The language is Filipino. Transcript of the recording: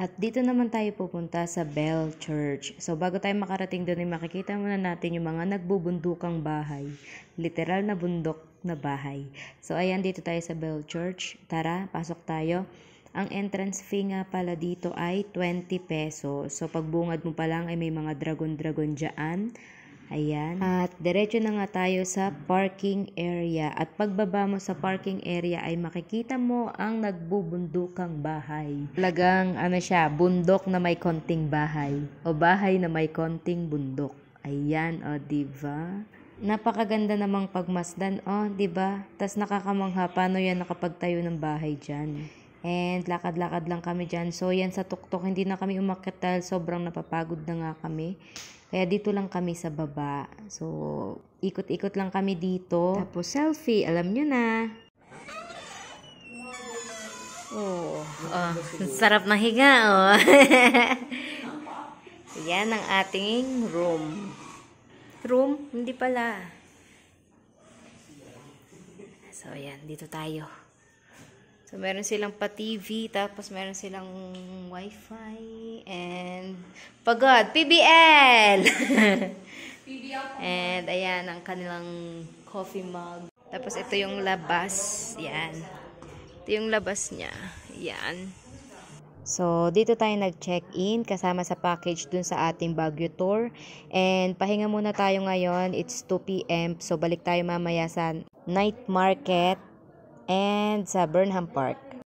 At dito naman tayo pupunta sa Bell Church. So bago tayo makarating doon, makikita muna natin yung mga nagbubundukang bahay. Literal na bundok na bahay. So ayan, dito tayo sa Bell Church. Tara, pasok tayo. Ang entrance fee nga pala dito ay 20 pesos. So pagbungad mo pa lang ay may mga dragon-dragon dyan. Ayan. At diretso na nga tayo sa parking area. At pagbaba mo sa parking area ay makikita mo ang nagbubundukang bahay. Talagang siya, bundok na may konting bahay. O bahay na may konting bundok. Ayan, o diba? Napakaganda namang pagmasdan, o diba? Tas nakakamangha, paano yan nakapagtayo ng bahay dyan? And lakad-lakad lang kami dyan. So yan sa tuktok, hindi na kami umakyat dahil sobrang napapagod na nga kami. Kaya dito lang kami sa baba. So, ikot-ikot lang kami dito. Tapos selfie, alam nyo na. Oh, sarap na higa, oh. Yan ang ating room. Room? Hindi pala. So, yan. Dito tayo. So, meron silang pa-TV, tapos meron silang Wi-Fi, and pagod, PBL! And ayan, ang kanilang coffee mug. Tapos ito yung labas. Yan. Ito yung labas niya. Yan. So, dito tayo nag-check-in kasama sa package dun sa ating Baguio tour. And pahinga muna tayo ngayon. It's 2 PM. So, balik tayo mamaya sa night market and sa Burnham Park.